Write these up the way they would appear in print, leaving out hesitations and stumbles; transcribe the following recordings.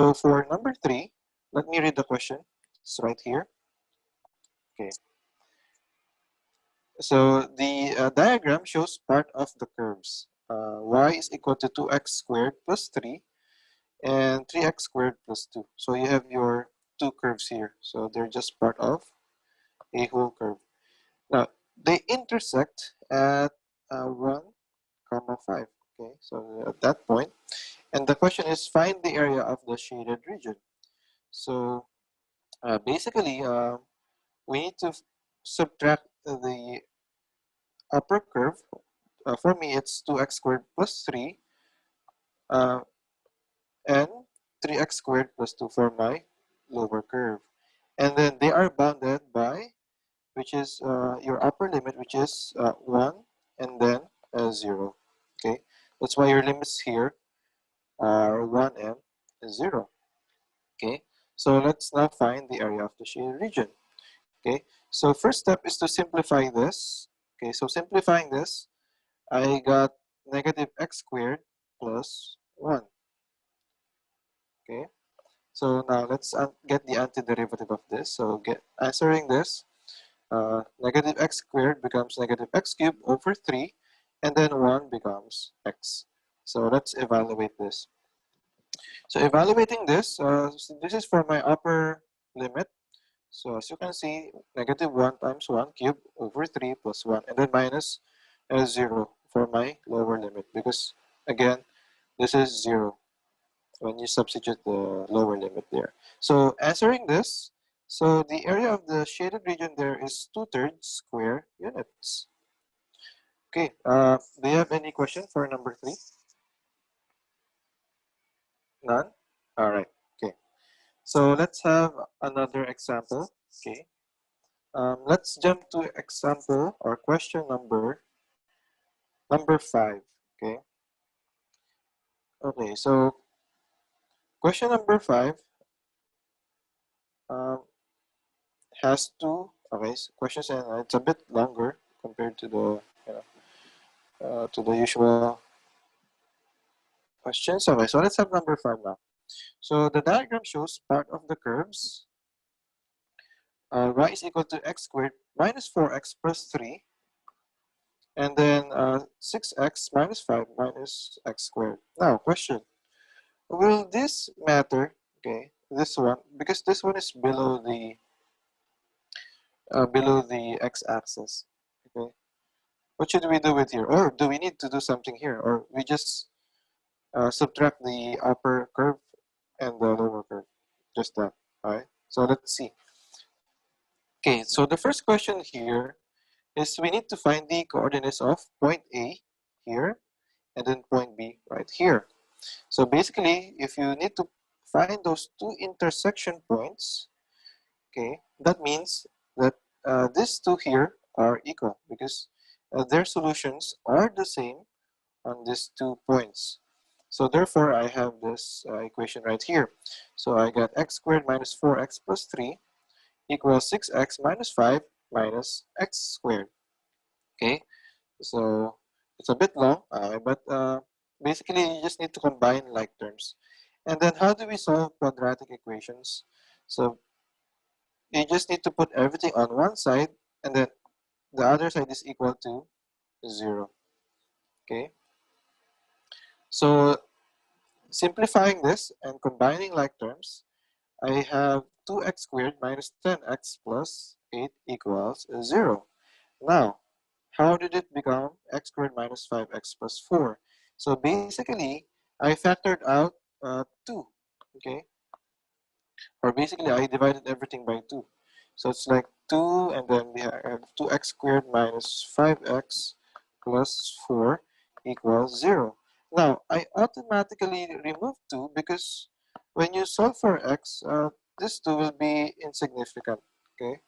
So for number 3, let me read the question. It's right here. Okay. So the diagram shows part of the curves. Y is equal to 2x squared plus 3 and 3x squared plus 2. So you have your two curves here. So they're just part of a whole curve. Now, they intersect at 1, comma 5. Okay, so at that point, and the question is find the area of the shaded region. So basically, we need to subtract the upper curve. For me, it's 2x squared plus 3 uh, and 3x squared plus 2 for my lower curve. And then they are bounded by, which is your upper limit, which is 1 and then 0. Okay, that's why your limits here are 1 and 0. Okay, so let's now find the area of the shaded region. Okay, so first step is to simplify this. Okay, so simplifying this, I got negative x squared plus 1. Okay, so now let's get the antiderivative of this. So answering this, negative x squared becomes negative x cubed over 3, and then 1 becomes x. So let's evaluate this. So evaluating this, so this is for my upper limit. So as you can see, negative 1 times 1 cubed over 3 plus 1, and then minus 0 for my lower limit, because again, this is 0 when you substitute the lower limit there. So answering this, so the area of the shaded region there is 2/3 square units. Okay, do you have any question for number 3? None? All right, okay. So let's have another example. Okay, let's jump to example or question number 5. Okay, okay, so question number 5 um, has two, okay, so questions, and it's a bit longer compared to the, to the usual questions. Okay, so let's have number 5 now. So the diagram shows part of the curves. Y is equal to x squared minus 4x plus 3, and then 6x minus 5 minus x squared. Now, question, will this matter? Okay, this one, because this one is below the x-axis. Okay, what should we do with here? Or do we need to do something here? Or we just subtract the upper curve and the lower curve? Just that, all right? So let's see. Okay, so the first question here is we need to find the coordinates of point A here and then point B right here. So basically, if you need to find those two intersection points, okay, that means that these two here are equal because their solutions are the same on these 2 points. So therefore, I have this equation right here. So I got x squared minus 4x plus 3 equals 6x minus 5 minus x squared. Okay, so it's a bit long, but basically you just need to combine like terms. And then how do we solve quadratic equations? So you just need to put everything on one side, and then the other side is equal to 0. Okay, so simplifying this and combining like terms, I have 2x squared minus 10x plus 8 equals 0. Now, how did it become x squared minus 5x plus 4? So basically, I factored out 2, okay? Or basically, I divided everything by 2. So it's like 2, and then we have 2x squared minus 5x plus 4 equals 0. Now, I automatically remove 2 because when you solve for x, this 2 will be insignificant, okay?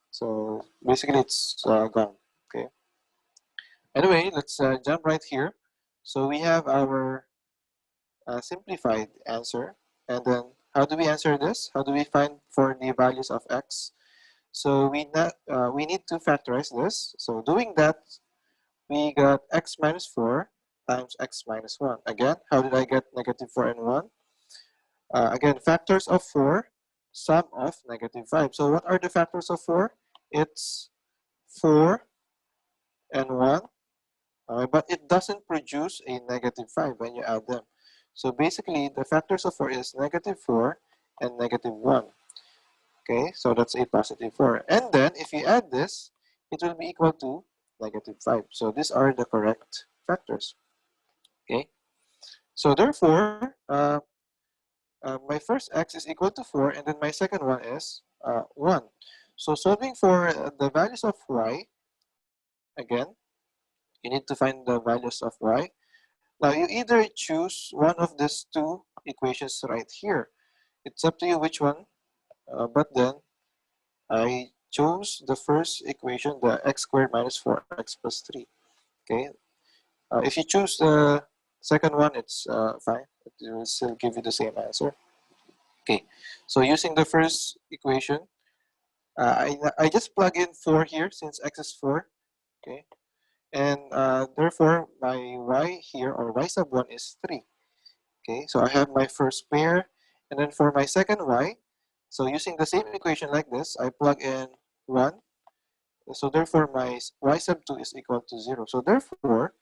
So basically, it's gone, okay? Anyway, let's jump right here. So we have our simplified answer. And then how do we answer this? How do we find for the values of x? So we need to factorize this. So doing that, we got x minus 4 times x minus 1. Again, how did I get negative 4 and 1? Again, factors of 4, sum of -5. So what are the factors of 4? It's 4 and 1, but it doesn't produce a -5 when you add them. So basically, the factors of 4 is -4 and -1. Okay, so that's a positive 4. And then, if you add this, it will be equal to -5. So these are the correct factors. Okay, so therefore, my first x is equal to 4, and then my second one is 1. So solving for the values of y, again, you need to find the values of y. Now, you either choose one of these two equations right here. It's up to you which one, but then I chose the first equation, the x squared minus 4x plus 3. Okay. If you choose the second one, it's fine. It will still give you the same answer. Okay. So using the first equation, I just plug in 4 here since x is 4. Okay. And therefore, my y here, or y sub 1, is 3. Okay. So I have my first pair. And then for my second y, so using the same equation like this, I plug in 1. So therefore, my y sub 2 is equal to 0. So therefore,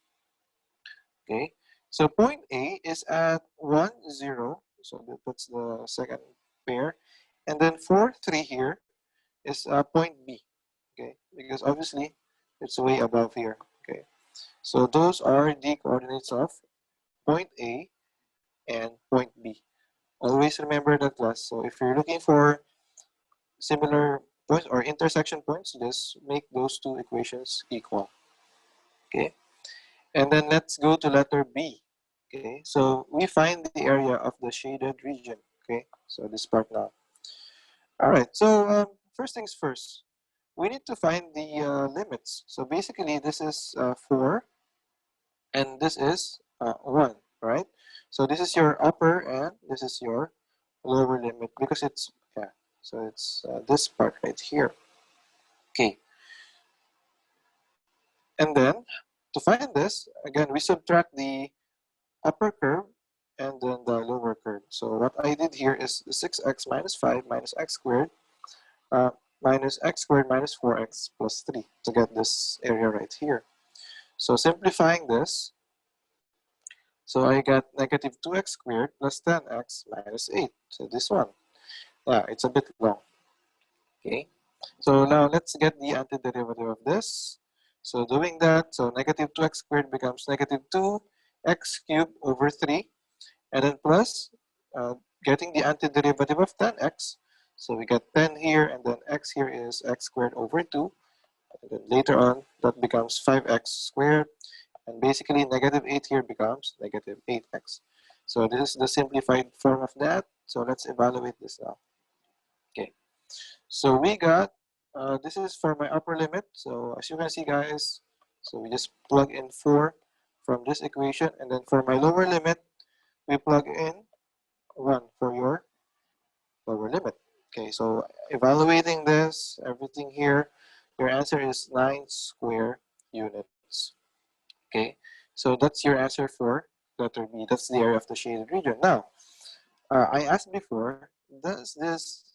okay, so point A is at 1, 0. So that's the second pair. And then 4, 3 here is point B. Okay, because obviously it's way above here. Okay, so those are the coordinates of point A and point B. Always remember that, class. So if you're looking for similar points or intersection points, just make those two equations equal. Okay, and then let's go to letter B. Okay, so we find the area of the shaded region. Okay, so this part now. All right, so first things first, we need to find the limits. So basically, this is 4 and this is 1, right? So this is your upper and this is your lower limit because it's, yeah, so it's this part right here. Okay, and then to find this, again, we subtract the upper curve and then the lower curve. So what I did here is 6x minus 5 minus x squared minus x squared minus 4x plus 3 to get this area right here. So simplifying this, so I got negative 2x squared plus 10x minus 8. So this one, yeah, it's a bit long. Okay, so now let's get the antiderivative of this. So doing that, so negative 2x squared becomes negative 2x cubed over 3. And then plus getting the antiderivative of 10x. So we get 10 here, and then x here is x squared over 2. And then later on, that becomes 5x squared. And basically, negative 8 here becomes negative 8x. So this is the simplified form of that. So let's evaluate this now. Okay. So we got, this is for my upper limit. So as you can see, guys, so we just plug in 4 from this equation. And then for my lower limit, we plug in 1 for your lower limit. Okay, so evaluating this, everything here, your answer is 9 square units. Okay, so that's your answer for letter B. That's the area of the shaded region. Now, I asked before, does this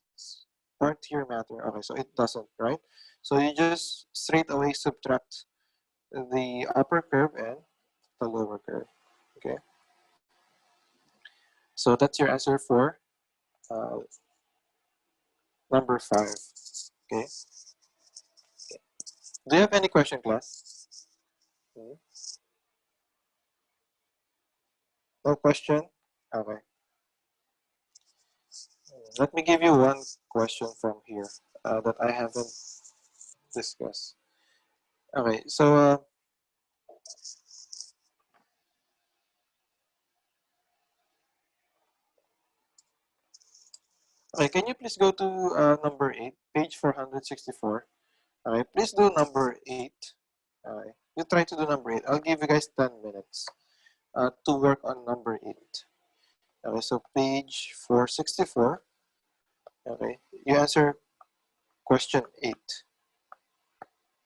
part here matter? Okay, so it doesn't, right? So you just straight away subtract the upper curve and the lower curve. Okay, so that's your answer for uh, number 5. Okay. Do you have any question, class? Hmm? No question? Okay. Let me give you one question from here that I haven't discussed. Okay, so okay, can you please go to number 8, page 464? Okay, please do number 8. Okay, you try to do number 8. I'll give you guys 10 minutes to work on number 8. Okay, so page 464. Okay, you answer question 8.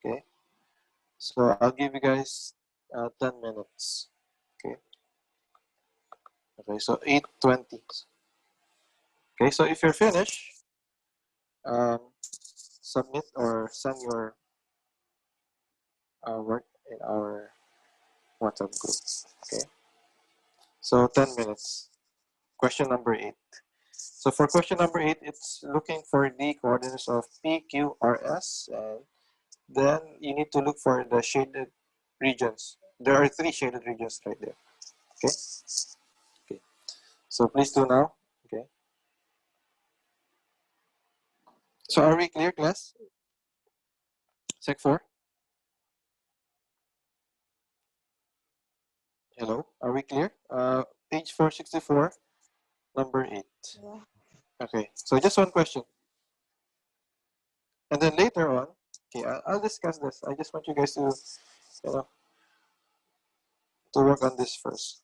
Okay, so I'll give you guys 10 minutes. Okay, okay, so 8:20. Okay, so if you're finished, submit or send your work in our WhatsApp group. Okay, so 10 minutes. Question number 8. So for question number 8, it's looking for the coordinates of PQRS, and then you need to look for the shaded regions. There are 3 shaded regions right there. Okay, okay. So please do now. Okay. So are we clear, class? Sec 4? Hello? Are we clear? Page 464, number 8. Yeah. Okay, so just one question. And then later on, okay, I'll discuss this. I just want you guys to, you know, to work on this first.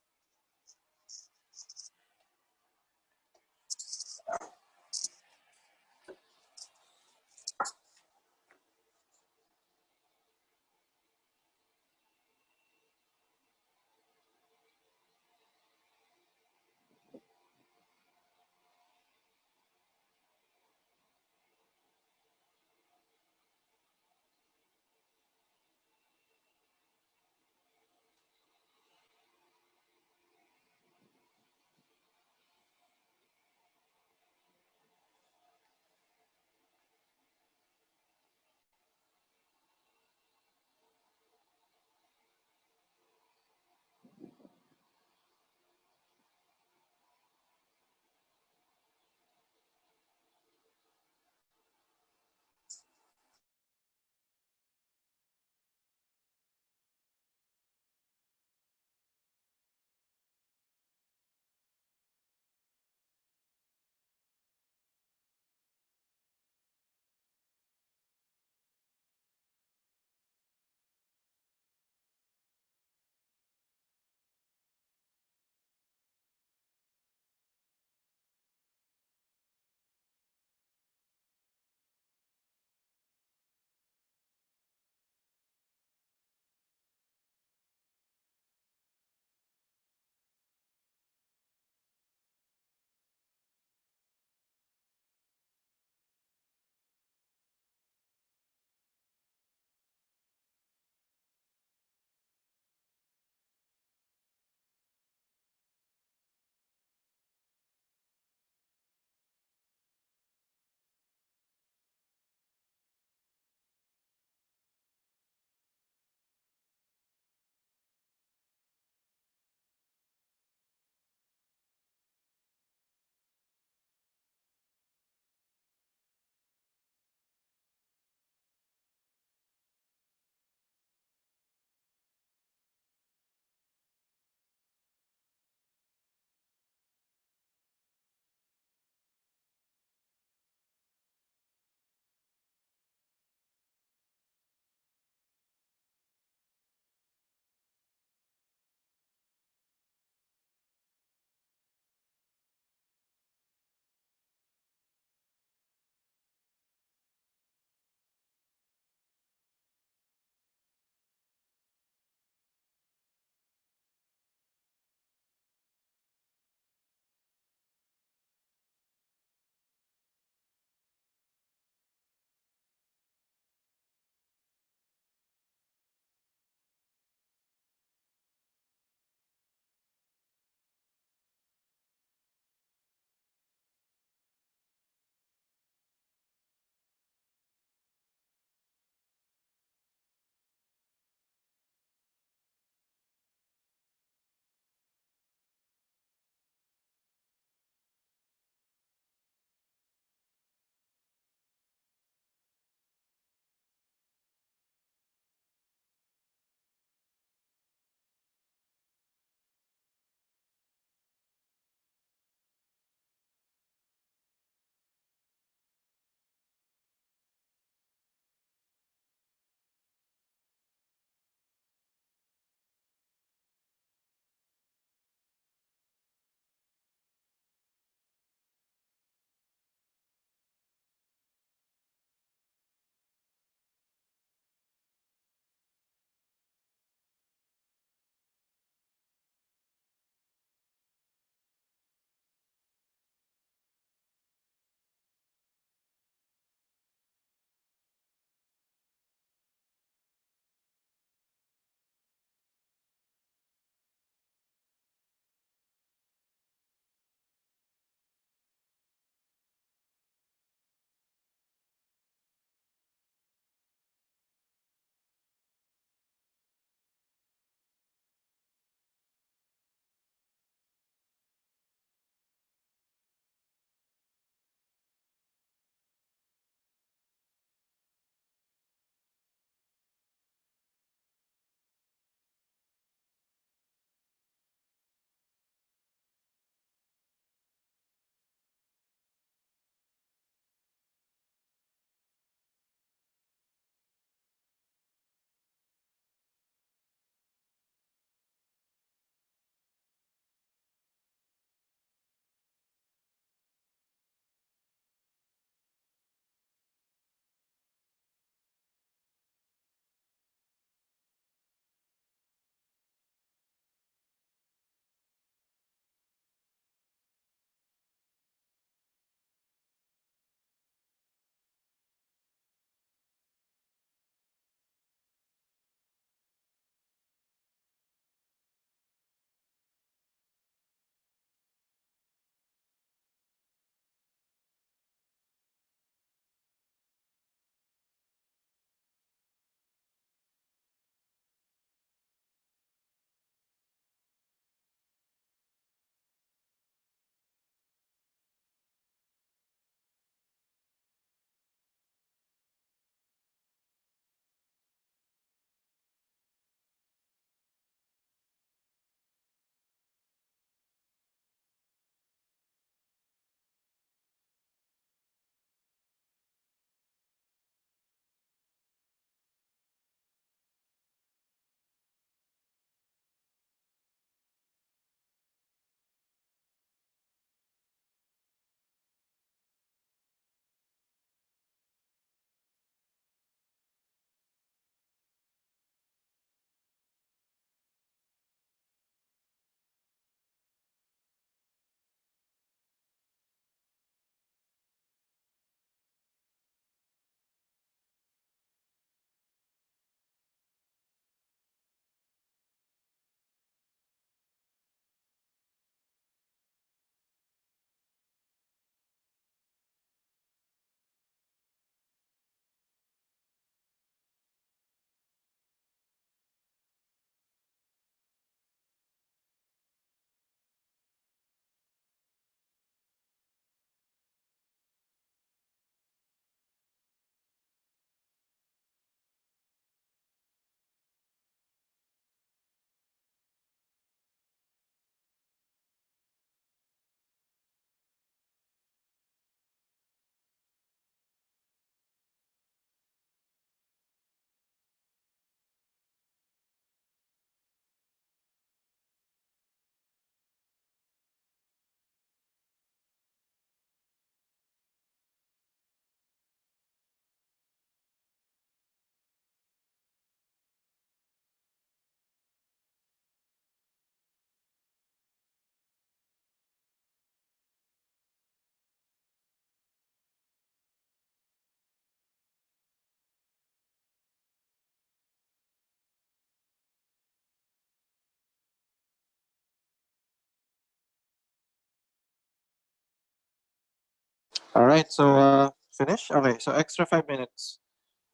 All right, so finish. Okay, so extra 5 minutes.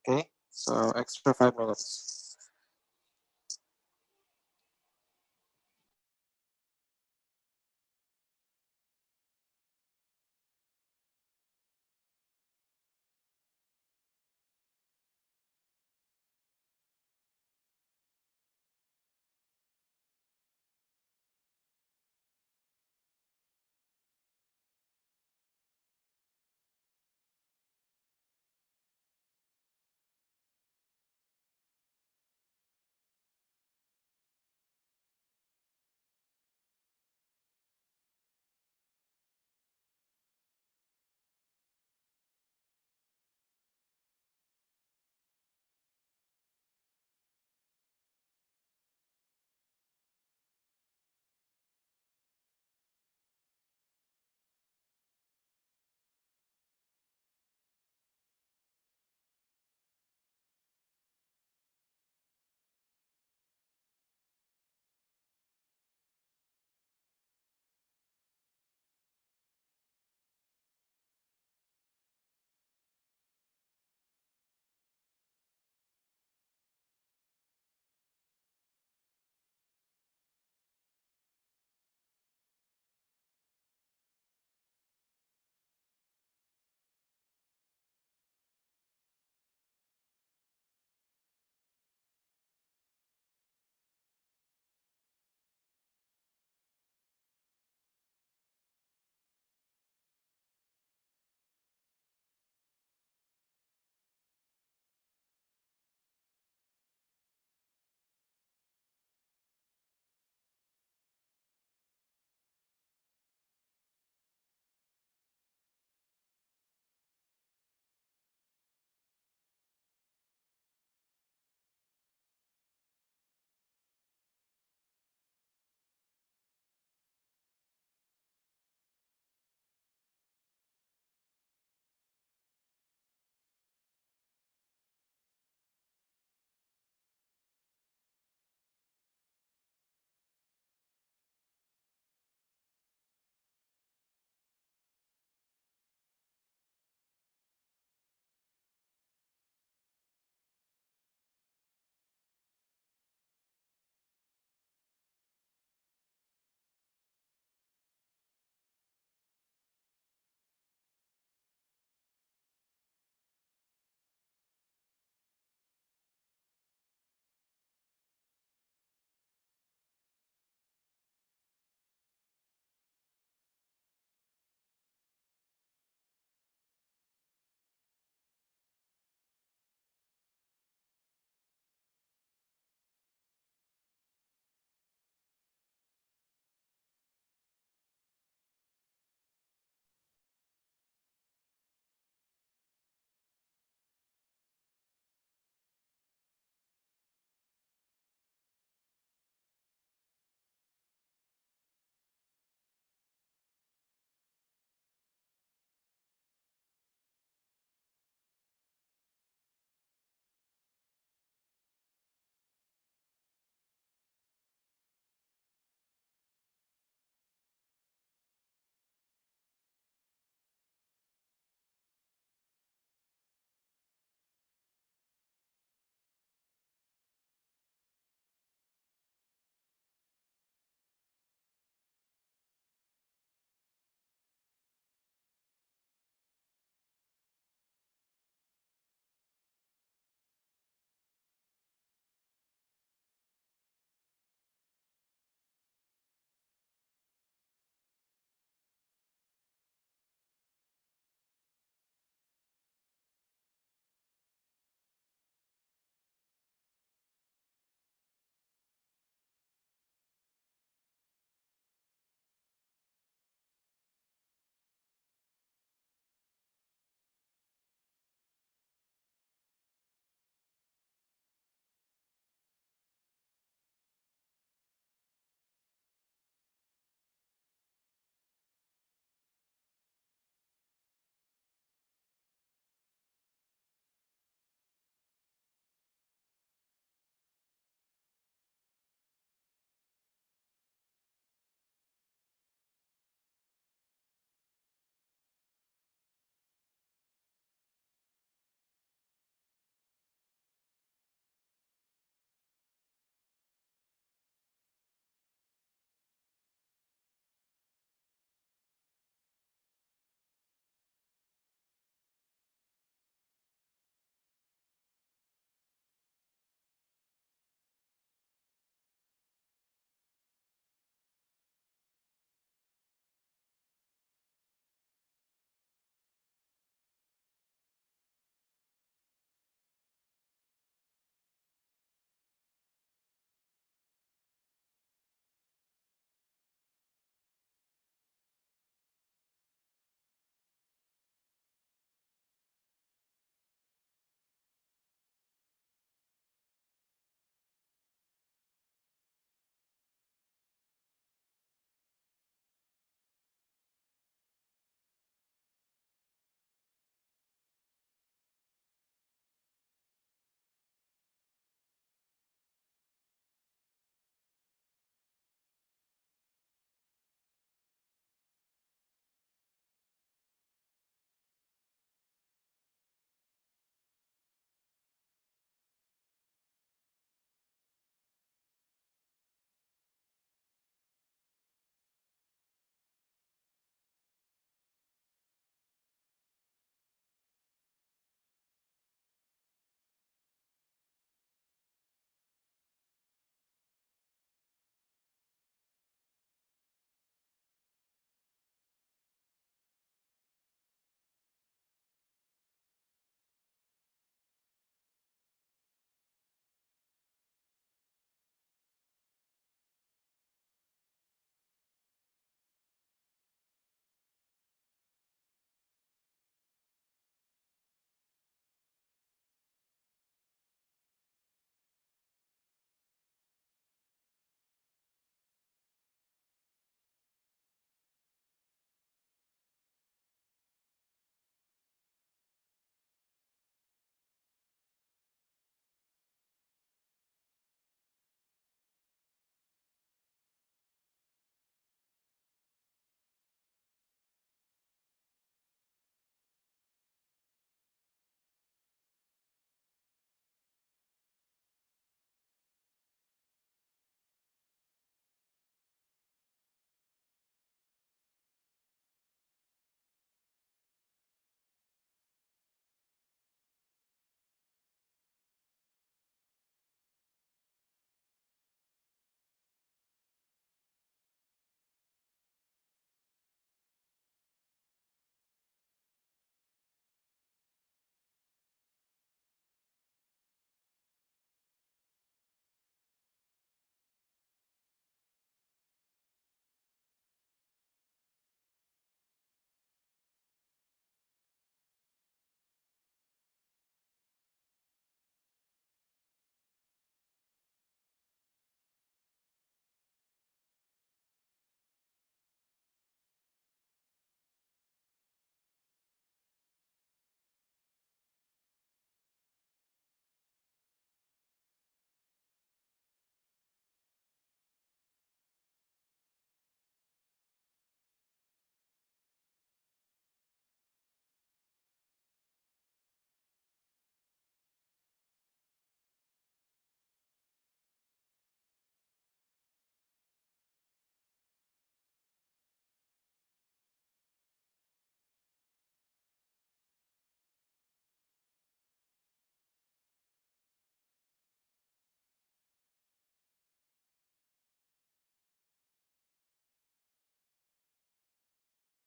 Okay, so extra 5 minutes.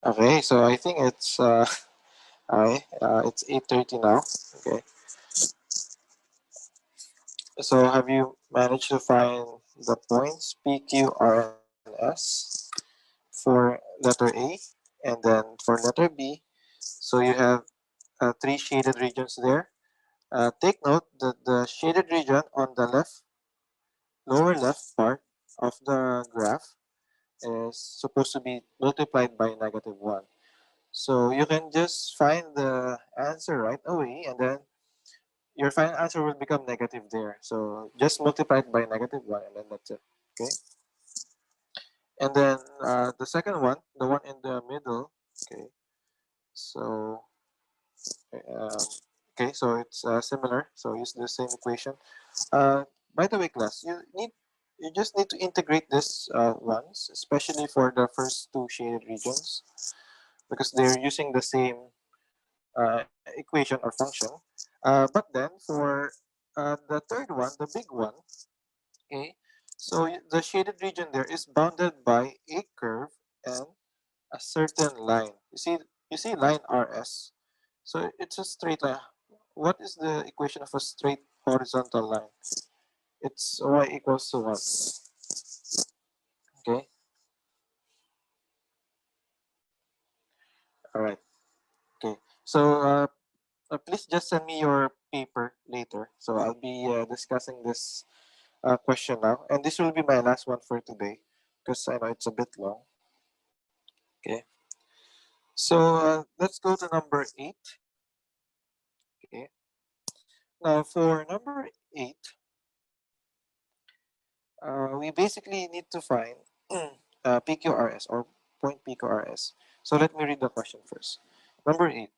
Okay, so I think it's okay, it's 8:30 now. Okay, so have you managed to find the points P, Q, R, and S for letter A, and then for letter B? So you have three shaded regions there. Take note that the shaded region on the lower left part of the graph is supposed to be multiplied by -1. So you can just find the answer right away, and then your final answer will become negative there. So just multiply it by -1, and then that's it. Okay. And then the second one, the one in the middle. Okay. So um, okay, so it's similar. So use the same equation. By the way, class, you just need to integrate this once, especially for the first two shaded regions, because they're using the same equation or function. But then for the third one, the big one, okay, so the shaded region there is bounded by a curve and a certain line. You see line RS. So it's a straight line. What is the equation of a straight horizontal line? It's y equals to what? Okay, all right. Okay, so please just send me your paper later. So I'll be discussing this question now, and this will be my last one for today because I know it's a bit long. Okay, so let's go to number 8. Okay, now for number 8, we basically need to find PQRS or point PQRS. So let me read the question first. Number 8.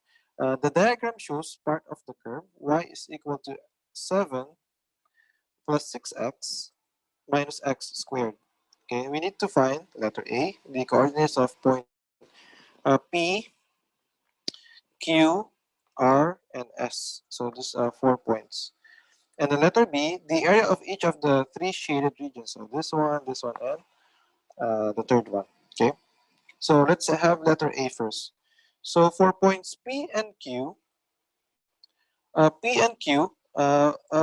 The diagram shows part of the curve y is equal to 7 plus 6x minus x squared. Okay, we need to find letter A, the coordinates of point P, Q, R, and S. So these are 4 points. And the letter B, the area of each of the three shaded regions. So this one, and the third one. Okay, so let's have letter A first. So for points P and Q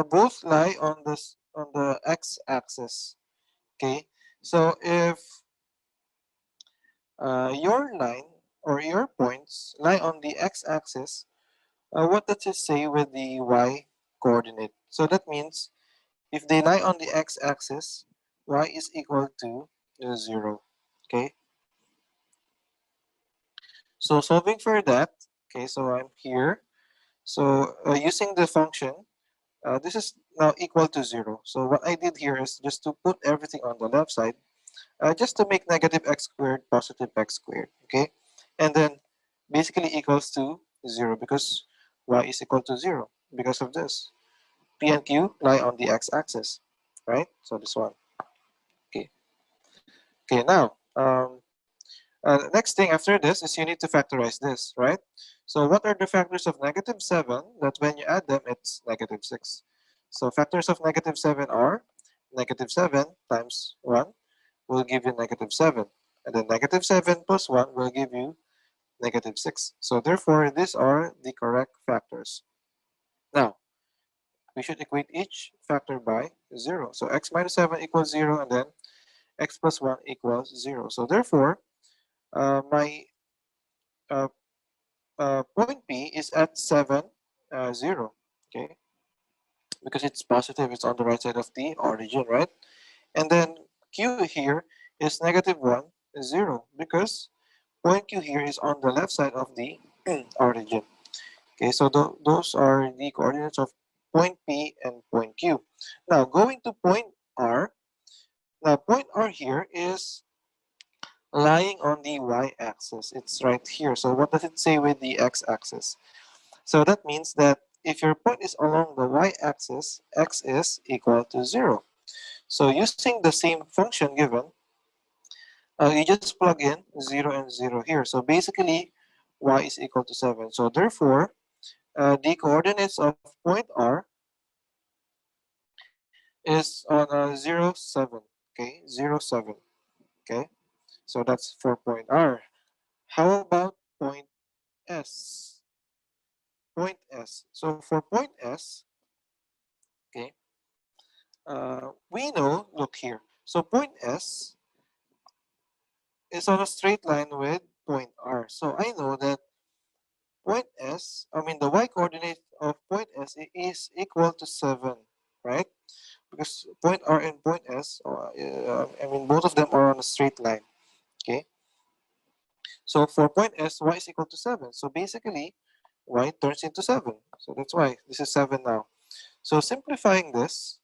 both lie on this on the x-axis. Okay, so if your line or your points lie on the x-axis, what does it say with the y coordinate? So that means if they lie on the x-axis, y is equal to 0. Okay, so solving for that, okay, so I'm here. So using the function, this is now equal to 0. So what I did here is just to put everything on the left side, just to make negative x squared positive x squared. Okay, and then basically equals to 0 because y is equal to 0 because of this. P and Q lie on the x-axis, right? So this one. Okay. Okay. Now, next thing after this is you need to factorize this, right? So what are the factors of -7 that when you add them, it's -6? So factors of -7 are -7 times 1 will give you -7. And then -7 plus 1 will give you -6. So therefore, these are the correct factors. Now, we should equate each factor by 0. So x minus 7 equals 0, and then x plus 1 equals 0. So therefore, my uh, point P is at 7, 0. Okay, because it's positive, it's on the right side of the origin, right? And then Q here is -1, 0, because point Q here is on the left side of the origin. Okay, so those are the coordinates of point P and point Q. Now, going to point R, now point R here is lying on the y-axis. It's right here. So what does it say with the x-axis? So that means that if your point is along the y-axis, x is equal to 0. So using the same function given, you just plug in 0 and 0 here. So basically, y is equal to 7. So therefore, the coordinates of point R is on 0, 7. Okay, 0, 7. Okay, so that's for point R. How about point S? Point S. So for point S, okay, we know, look here. So point S is on a straight line with point R. So I know that point S, I mean the y coordinate of point S is equal to 7, right? Because point R and point S, I mean both of them are on a straight line, okay? So for point S, y is equal to 7. So basically, y turns into 7. So that's why this is 7 now. So simplifying this,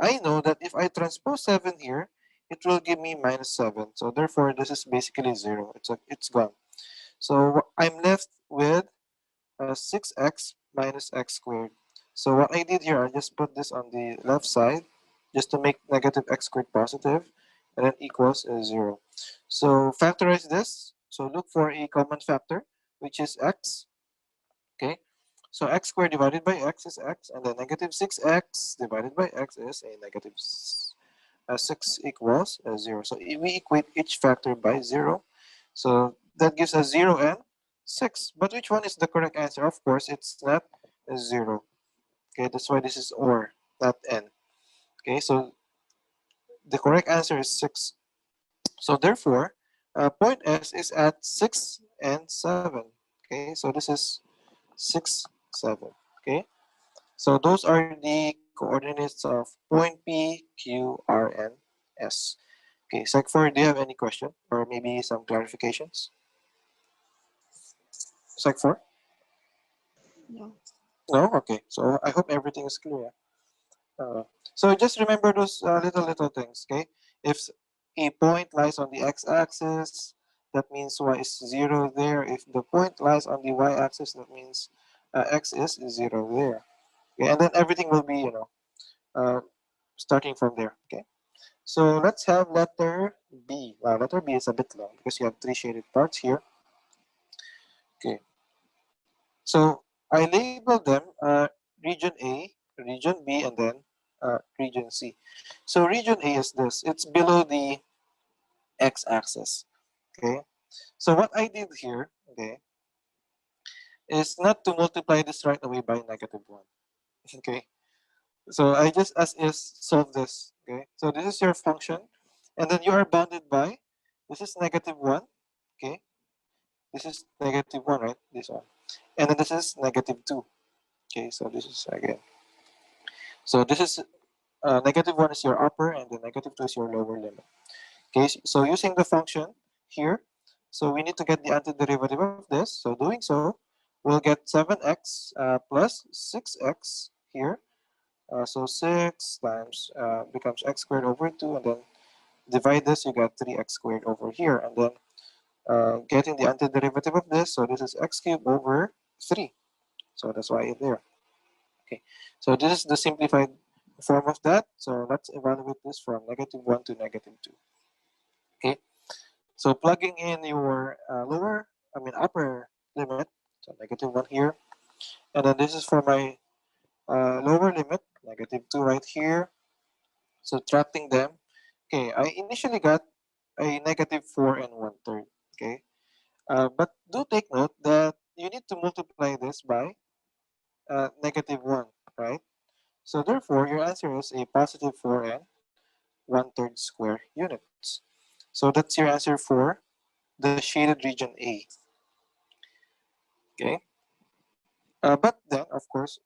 I know that if I transpose 7 here, it will give me minus 7. So therefore, this is basically 0. It's gone. So I'm left with 6x minus x squared. So what I did here, I just put this on the left side just to make negative x squared positive, and then equals 0. So factorize this. So look for a common factor, which is x. Okay. So x squared divided by x is x, and then negative 6x divided by x is a negative 6 equals 0. So we equate each factor by 0. So that gives us 0 and 6. But which one is the correct answer? Of course, it's not 0. Okay, that's why this is or, not n. Okay, so the correct answer is 6. So therefore, point S is at 6 and 7. Okay, so this is 6, 7. Okay, so those are the coordinates of point P, Q, R, and S. Okay, Sec 4, do you have any question or maybe some clarifications? Sec 4? No. No? Okay, so I hope everything is clear. So just remember those little things, okay? If a point lies on the x-axis, that means y is 0 there. If the point lies on the y-axis, that means x is 0 there. Okay, and then everything will be, uh, starting from there, okay? So let's have letter B. Wow, letter B is a bit long because you have three shaded parts here. Okay, so I labeled them region A, region B, and then region C. So region A is this. It's below the x-axis. Okay. So what I did here, okay, is not to multiply this right away by negative 1. Okay. So I just as is solve this. Okay. So this is your function. And then you are bounded by, this is negative 1. Okay. This is negative 1, right? This one. And then this is negative 2. Okay. So this is again. So this is negative 1 is your upper and the negative 2 is your lower limit. Okay, so using the function here, so we need to get the antiderivative of this. So doing so, we'll get 7x plus 6x here. So 6 times becomes x squared over 2, and then divide this, you got 3x squared over here. And then getting the antiderivative of this, so this is x cubed over 3. So that's why it's there. Okay, so this is the simplified form of that. So let's evaluate this from negative 1 to negative 2. Okay, so plugging in your upper limit, so negative 1 here, and then this is for my lower limit, negative 2 right here, subtracting them. Okay, I initially got a negative 4 and 1/3, okay? But do take note that you need to multiply this by negative 1, right? So therefore, your answer is a positive 4 and 1/3 square units. So that's your answer for the shaded region A, okay? But then, of course,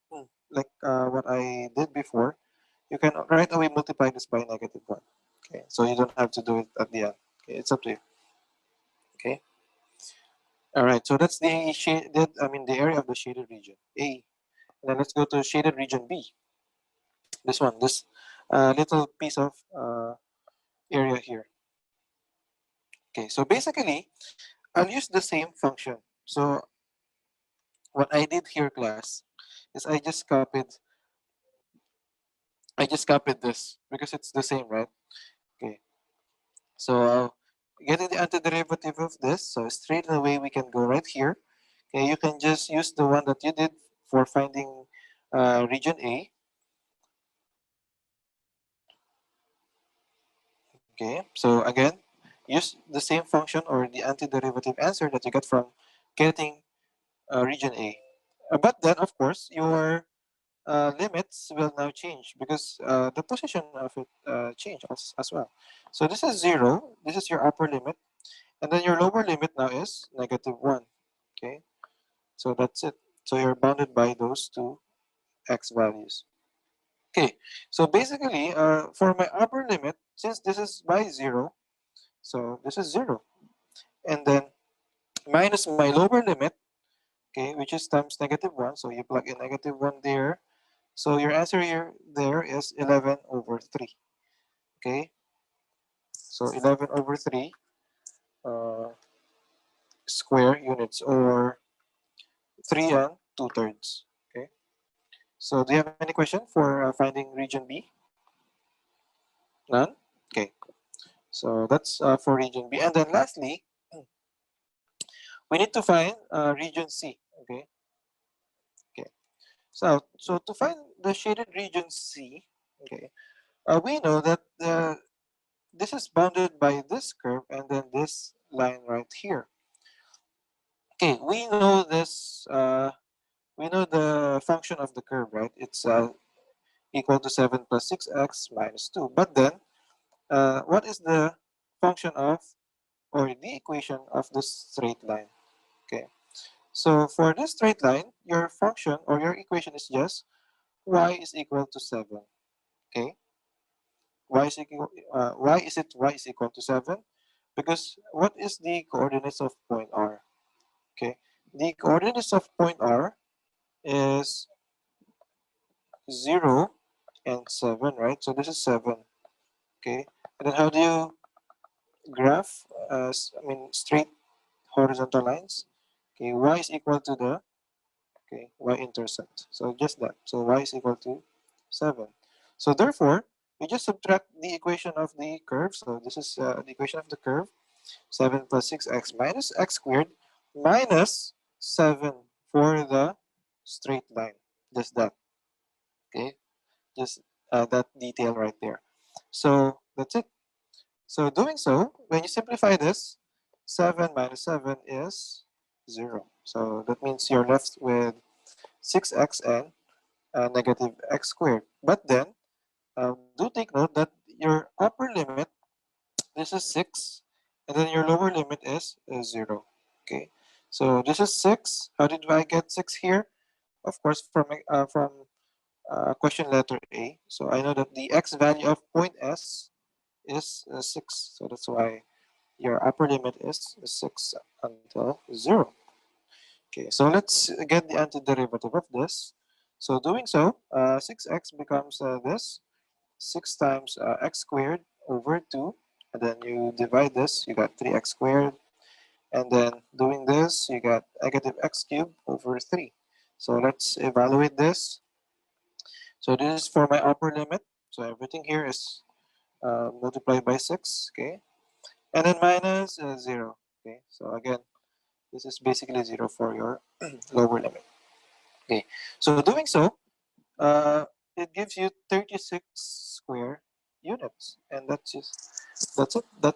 like what I did before, you can right away multiply this by negative 1. Okay, so you don't have to do it at the end. Okay, it's up to you. Okay. All right. So that's the shaded. I mean, the area of the shaded region A. And then let's go to shaded region B. This one, this little piece of area here. Okay. So basically, I'll use the same function. So what I did here, class, is I just copied this because it's the same, right? Okay. So getting the antiderivative of this, so straight away we can go right here. Okay, you can just use the one that you did for finding region A. Okay, so again, use the same function or the antiderivative answer that you get from getting region A. But then, of course, your limits will now change because the position of it change as well. So this is 0. This is your upper limit. And then your lower limit now is -1. Okay. So that's it. So you're bounded by those two x values. Okay. So basically, for my upper limit, since this is by 0, so this is 0. And then minus my lower limit, okay, which is times -1. So you plug in -1 there. So your answer here there is 11 over 3. Okay. So 11 over 3 uh, square units, or 3 and 2/3. Okay. So do you have any question for finding region B? None? Okay. So that's for region B. And then lastly, we need to find region C. Okay. Okay. So to find the shaded region C, okay, we know that this is bounded by this curve and then this line right here. Okay, we know this. We know the function of the curve, right? It's equal to 7 plus 6x minus 2. But then, what is the function of, or the equation of the straight line? Okay, so for this straight line, your function or your equation is just y is equal to 7. Okay, why is it y is equal to 7? Because what is the coordinates of point R? Okay, the coordinates of point R is 0 and 7, right? So this is 7. Okay, and then how do you graph, straight horizontal lines? Okay, y is equal to the, okay, y-intercept. So just that. So y is equal to 7. So therefore, we just subtract the equation of the curve. So this is the equation of the curve. 7 plus 6x minus x squared minus 7 for the straight line. Just that. Okay, just that detail right there. So that's it. So doing so, when you simplify this, 7 minus 7 is 0. So that means you're left with 6x and negative x squared. But then, do take note that your upper limit, this is 6, and then your lower limit is 0. Okay, so this is 6. How did I get 6 here? Of course, from question letter A. So I know that the x value of point S is 6. So that's why your upper limit is 6 until 0. Okay, so let's get the antiderivative of this. So doing so, 6x becomes this. 6 times x squared over 2. And then you divide this, you got 3x squared. And then doing this, you got negative x cubed over 3. So let's evaluate this. So this is for my upper limit. So everything here is multiplied by 6. Okay, and then minus 0. Okay, so again, this is basically 0 for your lower limit. Okay, so doing so, it gives you 36 square units, and that's it. That